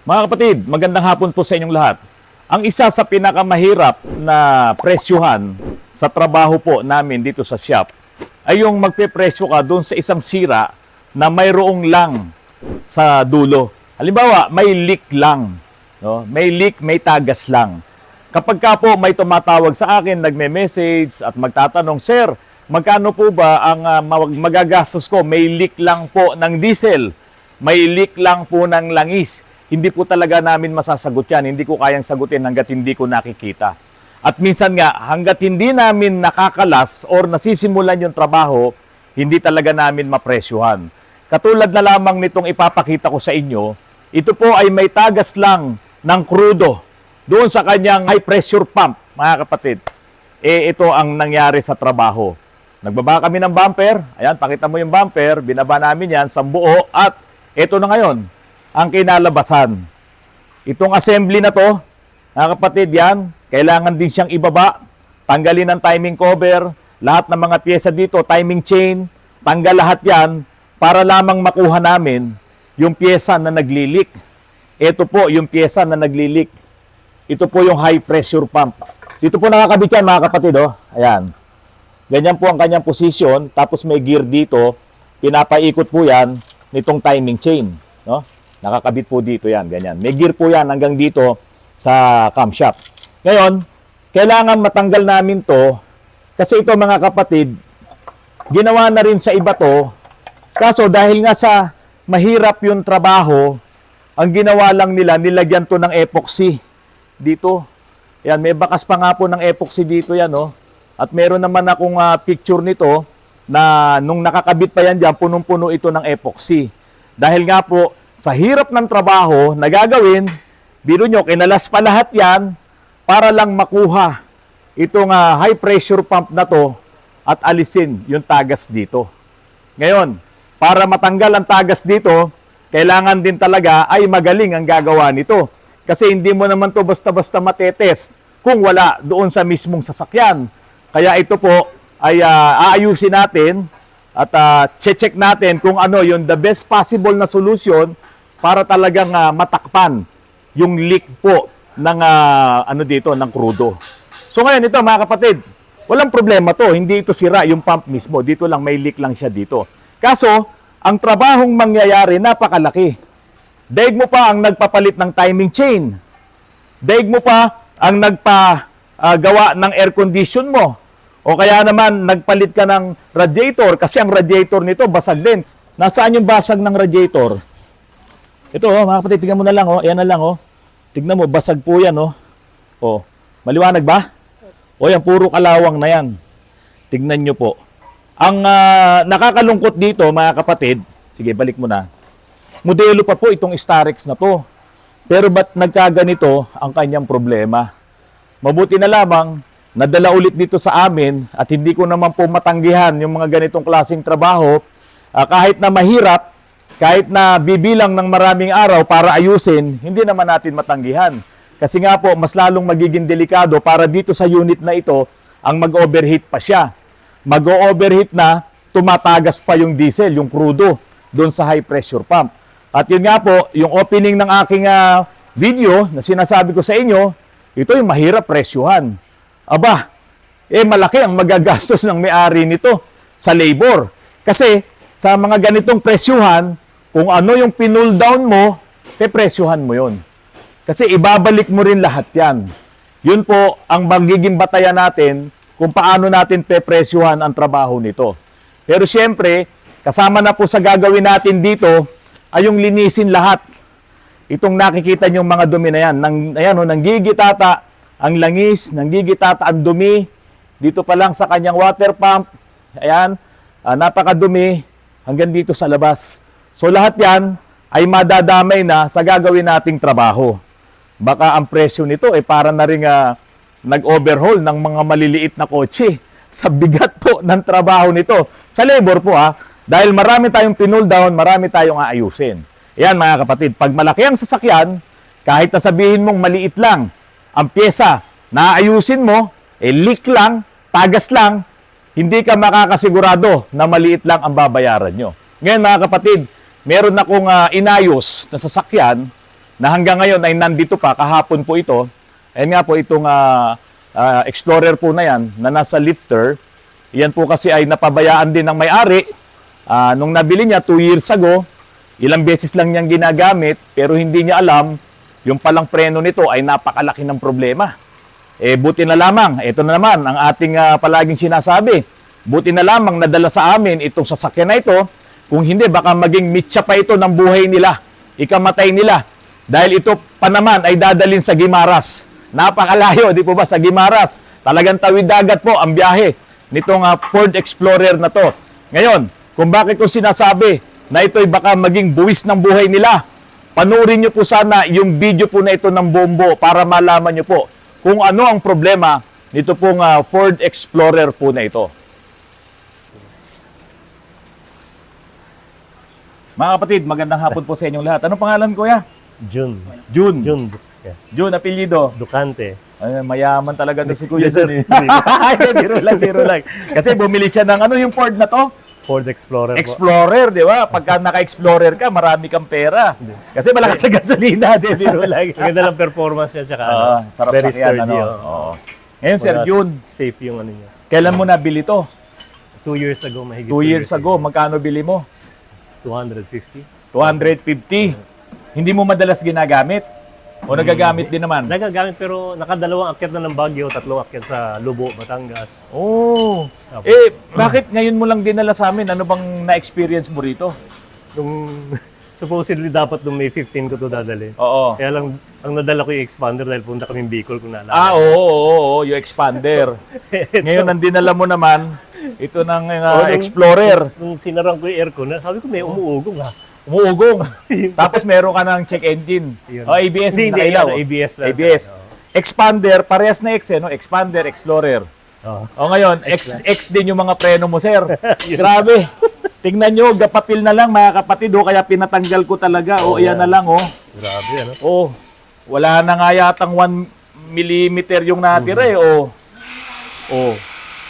Mga kapatid, magandang hapon po sa inyong lahat. Ang isa sa pinakamahirap na presyuhan sa trabaho po namin dito sa shop ay yung magpe-presyo ka doon sa isang sira na mayroong lang sa dulo. Halimbawa, may leak lang. No? May leak, may tagas lang. Kapag ka po may tumatawag sa akin, nagme-message at magtatanong, Sir, magkano po ba ang magagastos ko? May leak lang po ng diesel. May leak lang po ng langis. Hindi po talaga namin masasagot yan. Hindi ko kayang sagutin hanggat hindi ko nakikita. At minsan nga, hanggat hindi namin nakakalas or nasisimulan yung trabaho, hindi talaga namin mapresyuhan. Katulad na lamang nitong ipapakita ko sa inyo, ito po ay may tagas lang ng krudo doon sa kanyang high pressure pump, mga kapatid. Ito ang nangyari sa trabaho. Nagbaba kami ng bumper. Ayan, pakita mo yung bumper. Binaba namin yan sa buo at ito na ngayon ang kinalabasan. Itong assembly na to, mga kapatid, yan, kailangan din siyang ibaba, tanggalin ang timing cover, lahat ng mga pyesa dito, timing chain, tanggal lahat yan, para lamang makuha namin yung pyesa na naglilik. Ito po yung pyesa na naglilik. Ito po yung high pressure pump. Dito po nakakabit yan, mga kapatid, oh. Ayan. Ganyan po ang kanyang position, tapos may gear dito, pinapaikot po yan nitong timing chain, no? Nakakabit po dito yan, ganyan. May gear po yan hanggang dito sa camshaft. Ngayon, kailangan matanggal namin to kasi ito, mga kapatid, ginawa na rin sa iba to. Kaso dahil nga sa mahirap yung trabaho, ang ginawa lang nila, nilagyan to ng epoxy dito. Yan, may bakas pa nga po ng epoxy dito yan, no? At meron naman akong picture nito na nung nakakabit pa yan dyan, punong-puno ito ng epoxy. Dahil nga po, sa hirap ng trabaho na gagawin, biro nyo, kinalas pa lahat yan para lang makuha itong high pressure pump na to at alisin yung tagas dito. Ngayon, para matanggal ang tagas dito, kailangan din talaga ay magaling ang gagawa nito. Kasi hindi mo naman to basta-basta matetes kung wala doon sa mismong sasakyan. Kaya ito po ay aayusin natin at check natin kung ano yung the best possible na solution para talagang matakpan yung leak po ng dito ng krudo. So ngayon ito, mga kapatid, walang problema to, hindi ito sira yung pump mismo, dito lang may leak lang siya dito. Kaso ang trabahong mangyayari napakalaki. Daig mo pa ang nagpapalit ng timing chain. Daig mo pa ang nagpagawa ng air condition mo. O kaya naman nagpalit ka ng radiator kasi ang radiator nito basag din. Nasaan yung basag ng radiator? Ito, mga kapatid, tignan mo na lang, oh. Ayan na lang, oh. Tignan mo, basag po yan, oh. Oh, maliwanag ba? O yan, puro kalawang na yan. Tignan nyo po. Ang nakakalungkot dito, mga kapatid, sige, balik mo na. Modelo pa po itong Starex na to. Pero ba't nagkaganito ang kanyang problema? Mabuti na lamang, nadala ulit dito sa amin at hindi ko naman po matanggihan yung mga ganitong klaseng trabaho. Kahit na mahirap, kahit na bibilang ng maraming araw para ayusin, hindi naman natin matanggihan. Kasi nga po, mas lalong magiging delikado para dito sa unit na ito, ang mag-overheat pa siya. Mag-overheat na, tumatagas pa yung diesel, yung crudo, doon sa high pressure pump. At yun nga po, yung opening ng aking video na sinasabi ko sa inyo, ito yung mahirap presyuhan. Aba, malaki ang magagastos ng may-ari nito sa labor. Kasi sa mga ganitong presyuhan, kung ano yung pinull down mo, presyuhan mo yun. Kasi ibabalik mo rin lahat yan. Yun po ang magiging batayan natin kung paano natin presyuhan ang trabaho nito. Pero siyempre, kasama na po sa gagawin natin dito ay yung linisin lahat. Itong nakikita nyo mga dumi na yan. Nanggigitata ang langis, nanggigitata ang dumi. Dito pa lang sa kanyang water pump. Ayan, napakadumi hanggang dito sa labas. So lahat yan ay madadamay na sa gagawin nating trabaho. Baka ang presyo nito para na rin nag-overhaul ng mga maliliit na kotse sa bigat po ng trabaho nito. Sa labor po dahil marami tayong pinull down, marami tayong aayusin. Yan, mga kapatid, pag malaki ang sasakyan, kahit na sabihin mong maliit lang ang pyesa na aayusin mo, leak lang, tagas lang, hindi ka makakasigurado na maliit lang ang babayaran nyo. Ngayon, mga kapatid, meron akong inayos na sasakyan na hanggang ngayon ay nandito pa, kahapon po ito. Ayan nga po itong Explorer po na yan na nasa lifter. Yan po kasi ay napabayaan din ng may-ari. Nung nabili niya 2 years ago, ilang beses lang niyang ginagamit pero hindi niya alam yung palang preno nito ay napakalaki ng problema. Buti na lamang, ito na naman ang ating palaging sinasabi. Buti na lamang nadala sa amin itong sasakyan na ito. Kung hindi, baka maging mitsa pa ito ng buhay nila. Ikamatay nila. Dahil ito pa naman ay dadalhin sa Guimaras. Napakalayo, di po ba, sa Guimaras. Talagang tawid dagat po ang biyahe nitong Ford Explorer na to. Ngayon, kung bakit ko sinasabi na ito'y baka maging buwis ng buhay nila, panurin nyo po sana yung video po na ito ng bombo para malaman nyo po kung ano ang problema nito pong Ford Explorer po na ito. Mga kapatid, magandang hapon po sa inyong lahat. Anong pangalan, kuya? June. June. June. Yeah. June, apelyido. Ducante. Ay, mayaman talaga ng si kuya. Yes, sir. Biro lang. Kasi bumili siya ng ano yung Ford na to? Ford Explorer po. Explorer, di ba? Pagka naka-Explorer ka, marami kang pera. Kasi malakas sa gasolina, di biro lang. Ang ganda lang performance niya, tsaka Sarap very sakyan, sturdy. ano? Oo. Ngayon, Sir Wala, June, safe yung ano niya. kailan mo nabili to? 2 years ago, mahigit 2 years ago. Magkano bili mo? 250. 250. Hindi mo madalas ginagamit? O nagagamit din naman? Nagagamit pero nakadalawang akyat na ng Baguio, 3 akyat sa Lubo, Batangas. Oh. Bakit ngayon mo lang dinala sa amin? Ano bang na-experience mo rito? Nung supposedly dapat nung May 15 ko to dadalhin. Oo. Kaya lang, ang nadala ko yung expander dahil punta kaming Bicol kung naalala. Oo, yung expander. Ngayon, ang dinala mo naman, ito ng Explorer. Nung sinarang ko yung aircon, sabi ko may umuugong ha. Umuugong. Tapos meron ka ng check engine. Yun. ABS, Hindi, nakailaw. ABS lang. ABS. Expander, parehas na X, no? Expander, Explorer. Oo. O ngayon, X din yung mga preno mo, sir. Grabe. Tingnan nyo, gapapil na lang, mga kapatid. Kaya pinatanggal ko talaga. Ayan na lang, Grabe, ano? Wala na nga yatang 1 millimeter yung natira,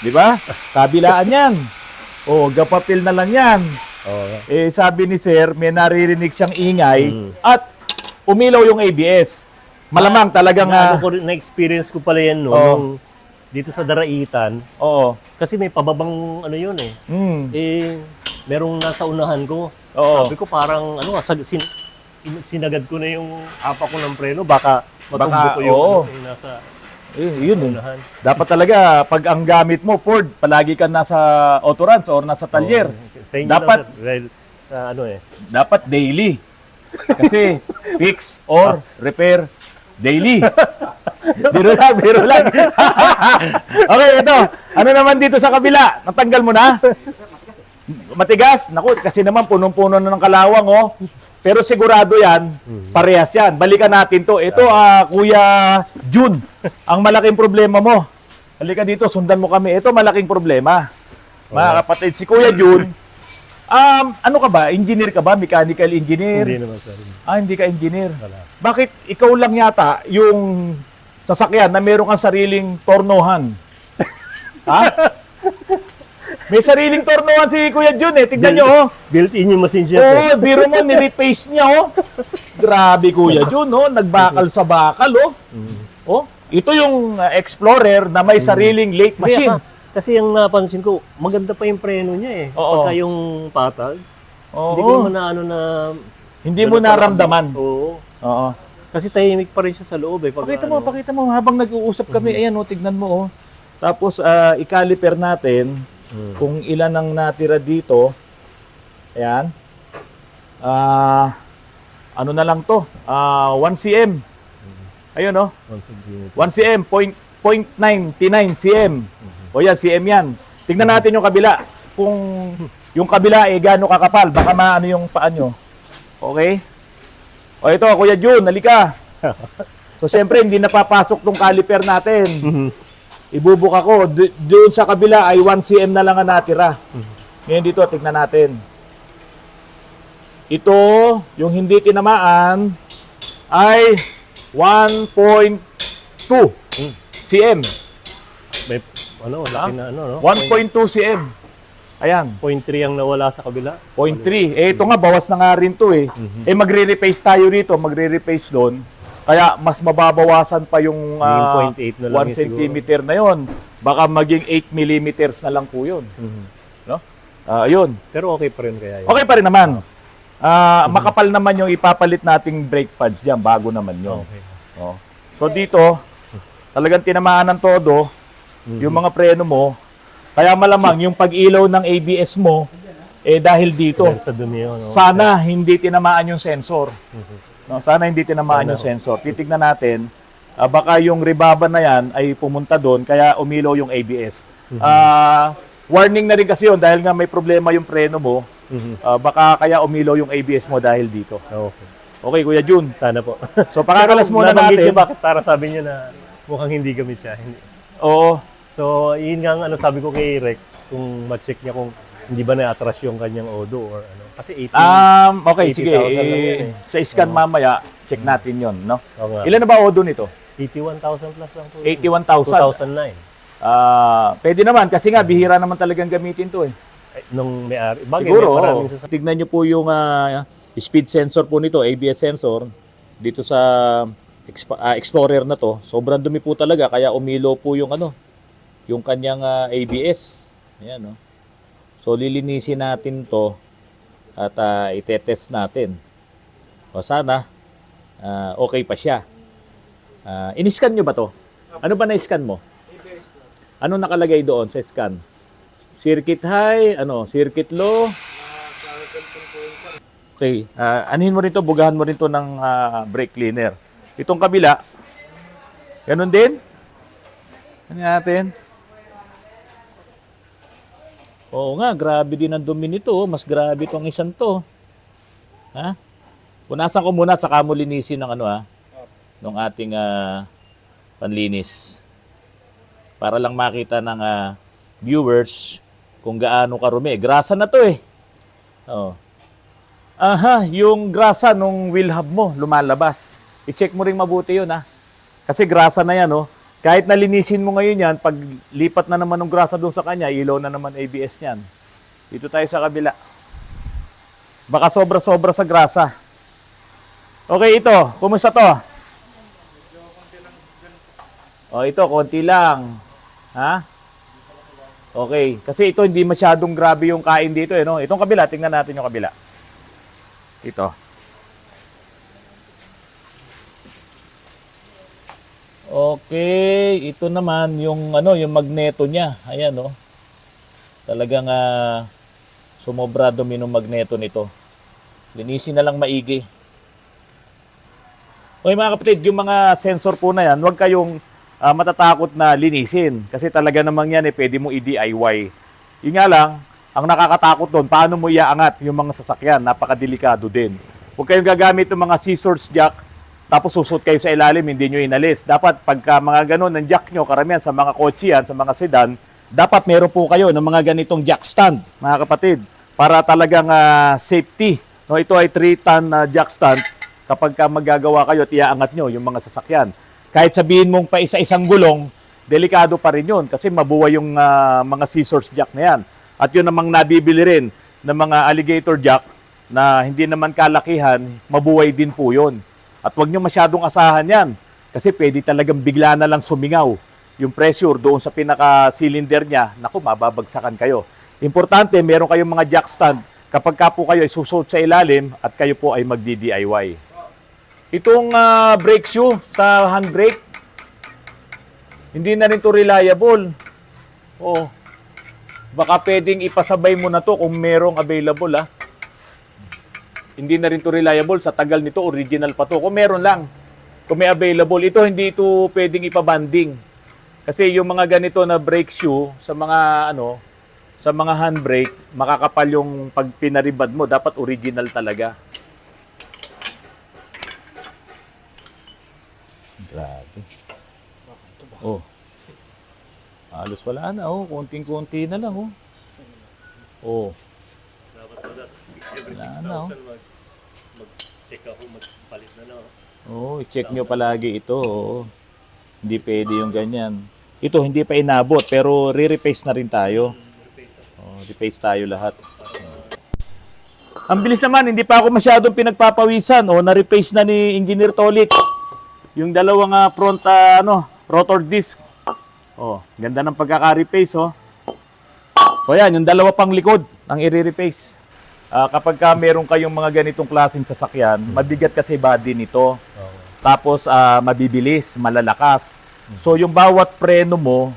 Di ba? Kabilaan yan. Gapapil na lang yan. Sabi ni sir, may naririnig siyang ingay at umilaw yung ABS. Malamang talagang... Na-experience ko pala yan nung dito sa Daraitan. Oo. Kasi may pababang ano yun merong nasa unahan ko. Oo. Sabi ko parang sinagad ko na yung apa ko ng preno. Baka matumbo ko yung nasa yun unahan. Dapat talaga, pag ang gamit mo, Ford, palagi ka nasa autorans or nasa talyer. Sa inyo Dapat, lang, sir. Dahil sa dapat daily. Kasi fix or repair daily. Biro lang. Okay, ito. Ano naman dito sa kabila? Natanggal mo na? Matigas? Naku, kasi naman punong-puno na ng kalawang, Pero sigurado yan, parehas yan. Balikan natin to. Ito, Kuya June, ang malaking problema mo. Halika dito, sundan mo kami. Ito, malaking problema. Mga kapatid, si Kuya June, ano ka ba? Engineer ka ba? Mechanical engineer? hindi naman sir. Hindi ka engineer. Wala. Bakit ikaw lang yata yung sasakyan na meron kang sariling tornohan? Ha? May sariling tornohan si Kuya June Tignan nyo, Built-in yung machine siya. biro mo, nirepace niya, Grabe, Kuya June, nagbakal sa bakal, ito yung Explorer na may sariling late machine. Kasi yung napansin ko, maganda pa yung preno niya Oo. Pagka yung patag. Oo. Hindi ko naman na Hindi mo naramdaman. Oo. Oo. Kasi tahimik pa rin siya sa loob Pakita mo habang nag-uusap kami. Ayan, tignan mo, Tapos, ikaliper natin kung ilan ang natira dito. Ayan. Ano na lang to? 1 cm. Ayun, 1 cm, 0.99 cm. O yan, cm yan. Tignan natin yung kabila. Kung yung kabila gaano kakapal, baka maano yung paa nyo. Okay? O ito, Kuya June, halika. So, siyempre, hindi napapasok tong caliper natin. Ibubuk ako. Doon sa kabila ay 1 cm na lang ang natira. Ngayon dito, tignan natin. Ito, yung hindi tinamaan, ay 1.2 cm. May, laki na 1.2 cm. Ayan, 0.3 ang nawala sa kabila. 0.3. Eh, ito nga, bawas na nga rin to eh. Eh, magre-repace tayo rito, magre-repace doon. Kaya mas mababawasan pa yung Maging 0.8 na lang 1 yun centimeter na yon. Baka maging 8 millimeters na lang po yun. No? Ayun. Pero okay pa rin kaya yun. Okay pa rin naman. Makapal naman yung ipapalit nating brake pads dyan. Bago naman yun. Okay. Oh. So dito, talagang tinamaan ng todo yung mga preno mo. Kaya malamang yung pag-ilaw ng ABS mo, eh dahil dito. Dahil sa dumi yun. No? Sana hindi tinamaan yung sensor. No, sana hindi tinamaan yung sensor. Titignan natin, baka yung rebaba na yan ay pumunta doon, kaya umilaw yung ABS. Warning na rin kasi yun, dahil nga may problema yung preno mo, baka kaya umilaw yung ABS mo dahil dito. Okay. Okay, Kuya Jun. Sana po. So, pakakalas muna Nabanggit natin. niyo bakit para sabi niyo na mukhang hindi gamit siya. Hindi. Oo. So, yun nga ang ano sabi ko kay Rex, kung ma-check niya kung hindi ba na-atras yung kanyang odo or ano. Kasi 18. Okay, sige. 80,000 lang yan eh. Sa scan mamaya, check natin yon, no? Oo nga. Ilan na ba odo nito? 81,000 plus lang po. 81,000. 2009. Pwede naman, kasi nga, bihira naman talagang gamitin to eh. Nung may-ari. Bagay, Siguro, may maraming sasakyan. tignan nyo po yung speed sensor po nito, ABS sensor, dito sa Explorer na to. Sobrang dumi po talaga, kaya umilo po yung yung kanyang ABS. Ayan, no? So, lilinisin natin to at itetest natin. O sana, okay pa siya. In-scan nyo ba to? Ano ba na-scan mo? Ano nakalagay doon sa scan? Circuit high, circuit low. Okay, anuhin mo rin to, bugahan mo rin to ng brake cleaner. Itong kabila, ganun din. Ano natin? Oo nga, grabe din ang dumi nito. Mas grabe itong isang to. Ha? Punasan ko muna at saka mo linisin ng ng ating panlinis. Para lang makita ng viewers kung gaano karumi. Grasa na to eh. Oh. Yung grasa nung wheel hub mo lumalabas. I-check mo ring mabuti yun Kasi grasa na yan Kahit nalinisin mo ngayon yan, pag lipat na naman ng grasa doon sa kanya, ilaw na naman ABS niyan. Dito tayo sa kabila. Baka sobra-sobra sa grasa. Okay, ito. Kumusta to? Ito, konti lang. Ha? Okay. Kasi ito, hindi masyadong grabe yung kain dito. Itong kabila, tingnan natin yung kabila. Ito. Okay, ito naman yung yung magneto niya. Ayan Talagang sumobra dumi ng magneto nito. Linisin na lang maigi. Okay mga kapatid, yung mga sensor po na yan, huwag kayong matatakot na linisin. Kasi talaga namang yan pwede mo i-DIY. Yun nga lang, ang nakakatakot doon, paano mo iaangat yung mga sasakyan? Napakadelikado din. Huwag kayong gagamit ng mga scissors jack, tapos susot kayo sa ilalim, hindi nyo inalis. Dapat pagka mga ganun ng jack nyo, karamihan sa mga kotse yan, sa mga sedan, dapat meron po kayo ng mga ganitong jack stand, mga kapatid, para talagang safety. Ito ay 3-ton jack stand. Kapag magagawa kayo at iaangat nyo yung mga sasakyan. Kahit sabihin mong pa isa-isang gulong, delikado pa rin yun kasi mabuhay yung mga scissors jack na yan. At yun namang nabibili rin ng mga alligator jack na hindi naman kalakihan, mabuhay din po yun. At huwag nyo masyadong asahan yan kasi pwede talagang bigla na lang sumingaw yung pressure doon sa pinaka-cylinder niya. Naku, mababagsakan kayo. Importante, meron kayong mga jack stand kapag ka po kayo ay susot sa ilalim at kayo po ay magdi-DIY. Itong brake shoe sa handbrake, hindi na rin to reliable. Baka pwedeng ipasabay mo na to kung merong available Hindi na rin to reliable. Sa tagal nito, original pa to. Kung meron lang, kung may available. Ito, hindi ito pwedeng ipabanding. Kasi yung mga ganito na brake shoe, sa mga sa mga handbrake, makakapal yung pag pinaribad mo. Dapat original talaga. Grabe. Halos wala na. Konting-konti na lang. Dapat pala, every Wala 6,000 na, mag-check ako, magpalit na na. I-check nyo palagi ito. Hindi pwede yung ganyan. Ito, hindi pa inabot, pero re-repace na rin tayo. Repace tayo lahat. Ang bilis naman, hindi pa ako masyadong pinagpapawisan. Na-repace na ni Engineer Tolix yung dalawang front rotor disc. Ganda ng pagkaka-repace. So yan, yung dalawa pang likod ang i-repace. Kapag meron kayong mga ganitong klaseng sasakyan, mabigat kasi body nito. Tapos mabibilis, malalakas. So yung bawat preno mo,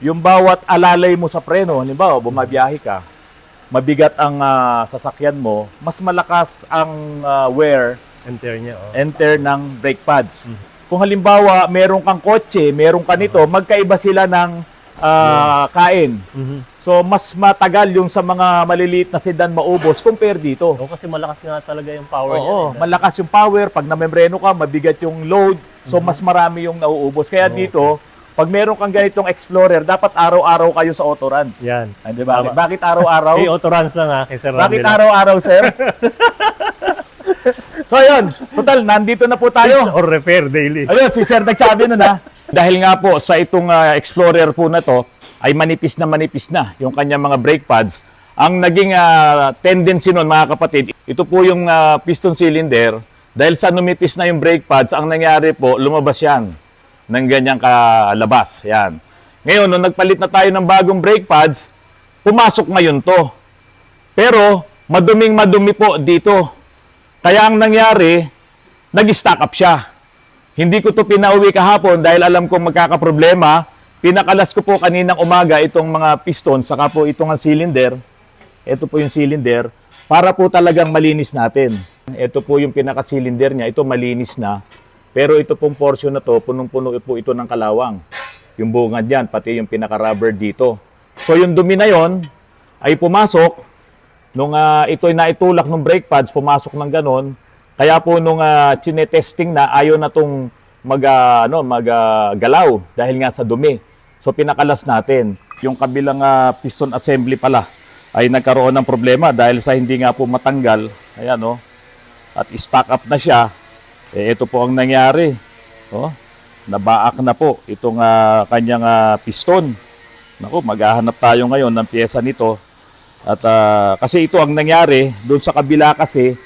yung bawat alalay mo sa preno, halimbawa bumabiyahe ka, mabigat ang sasakyan mo, mas malakas ang wear enter ng brake pads. Kung halimbawa meron kang kotse, meron ka nito, magkaiba sila ng kain. So mas matagal yung sa mga maliliit na sedan maubos compare dito. Kasi malakas nga talaga yung power niya. Malakas yung power. Pag namembreno ka, mabigat yung load. So mas marami yung nauubos. Kaya dito, pag meron kang ganitong Explorer, dapat araw-araw kayo sa autoruns. Yan. Di ba? Bakit araw-araw? Autoruns lang kay Sir Bakit Randy araw-araw, sir? So ayun, total, nandito na po tayo. Fix or repair daily. Ayun, si sir nagsabi nun Dahil nga po sa itong Explorer po na to, ay manipis na yung kanyang mga brake pads. Ang naging tendency nun, mga kapatid, ito po yung piston cylinder. Dahil sa numipis na yung brake pads, ang nangyari po, lumabas yan ng ganyang kalabas. Yan. Ngayon, nung nagpalit na tayo ng bagong brake pads, pumasok ngayon to. Pero, madumi po dito. Kaya ang nangyari, nag-stack up siya. Hindi ko to pinauwi kahapon dahil alam kong magkakaproblema. Pinakalas ko po kaninang umaga itong mga piston, saka po itong cylinder. Ito po yung cylinder, para po talagang malinis natin. Ito po yung pinaka-cylinder niya, ito malinis na. Pero ito pong portion na to, punong-puno po ito ng kalawang. Yung bungad yan, pati yung pinaka-rubber dito. So yung dumi na yon ay pumasok. Nung ito'y naitulak ng brake pads, pumasok ng ganon. Kaya po nung chine-testing na, ayaw na itong maggalaw dahil nga sa dumi. So pinakalas natin. Yung kabilang piston assembly pala ay nagkaroon ng problema dahil sa hindi nga po matanggal. Ayan at stock up na siya. Ito po ang nangyari. Nabaak na po itong kanyang piston. Naku, maghahanap tayo ngayon ng pyesa nito. At kasi ito ang nangyari, doon sa kabila kasi,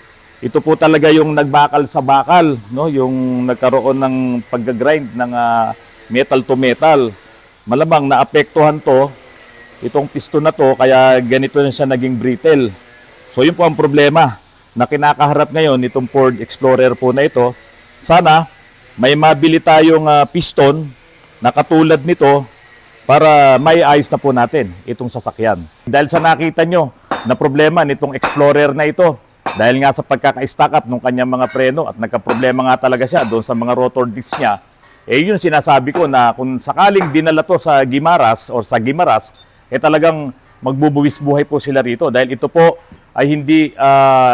ito po talaga yung nagbakal sa bakal, yung nagkaroon ng pag-grind ng metal to metal. Malamang naapektuhan to, itong piston na to, kaya ganito na siya naging brittle. So yun po ang problema na kinakaharap ngayon itong Ford Explorer po na ito. Sana may mabili tayong piston na katulad nito para may ayos na po natin itong sasakyan. Dahil sa nakita nyo na problema nitong Explorer na ito, dahil nga sa pagkaka-stack up ng kanyang mga preno at nagka-problema nga talaga siya doon sa mga rotor discs niya, yun sinasabi ko na kung sakaling dinala to sa Guimaras or sa Guimaras, talagang magbubuwis buhay po sila rito dahil ito po ay hindi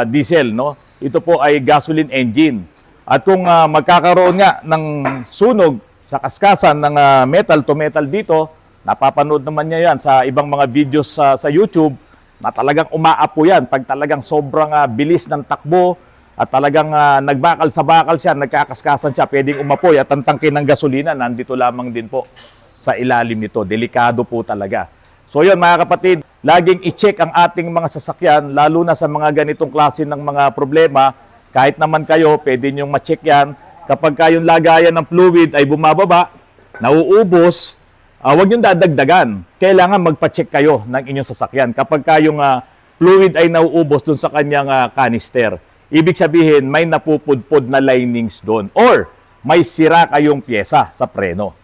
diesel, Ito po ay gasoline engine. At kung magkakaroon nga ng sunog sa kaskasan ng metal to metal dito, napapanood naman niya yan sa ibang mga videos sa YouTube, na talagang umaapo yan pag talagang sobrang bilis ng takbo at talagang nagbakal sa bakal siya, nagkakaskasan siya, pwedeng umapoy at ang tangke ng gasolina nandito lamang din po sa ilalim nito. Delikado po talaga. So yun mga kapatid, laging i-check ang ating mga sasakyan, lalo na sa mga ganitong klase ng mga problema. Kahit naman kayo, pwede niyong ma-check yan. Kapag kayong lagayan ng fluid ay bumababa, nauubos, huwag niyong dadagdagan. Kailangan magpa-check kayo ng inyong sasakyan. Kapag kayong fluid ay nauubos dun sa kanyang canister, ibig sabihin may napupudpod na linings doon or may sira kayong pyesa sa preno.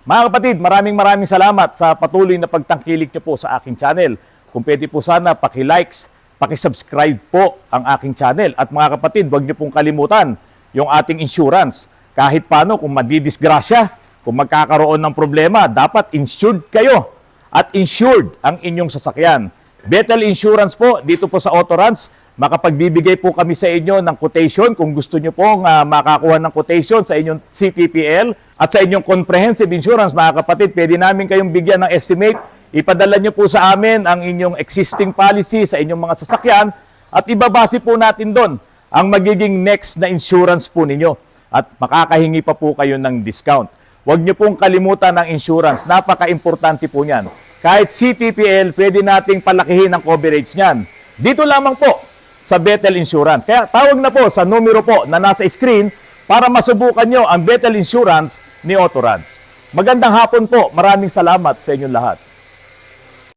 Mga kapatid, maraming salamat sa patuloy na pagtangkilik niyo po sa aking channel. Kung pwede po sana, paki-likes, paki-subscribe po ang aking channel. At mga kapatid, huwag niyo pong kalimutan yung ating insurance. Kahit paano, kung madidisgrasya, kung magkakaroon ng problema, dapat insured kayo. At insured ang inyong sasakyan. Betel Insurance po, dito po sa Autoruns, makapagbibigay po kami sa inyo ng quotation kung gusto nyo pong makakuha ng quotation sa inyong CPPL at sa inyong comprehensive insurance, mga kapatid, pwede namin kayong bigyan ng estimate. Ipadala nyo po sa amin ang inyong existing policy sa inyong mga sasakyan at ibabase po natin doon ang magiging next na insurance po ninyo at makakahingi pa po kayo ng discount. Huwag nyo pong kalimutan ang insurance. Napaka-importante po niyan. kahit CTPL, pwede nating palakihin ang coverage niyan. Dito lamang po sa Bethel Insurance. Kaya tawag na po sa numero po na nasa screen para masubukan nyo ang Bethel Insurance ni Autorans. Magandang hapon po. Maraming salamat sa inyong lahat.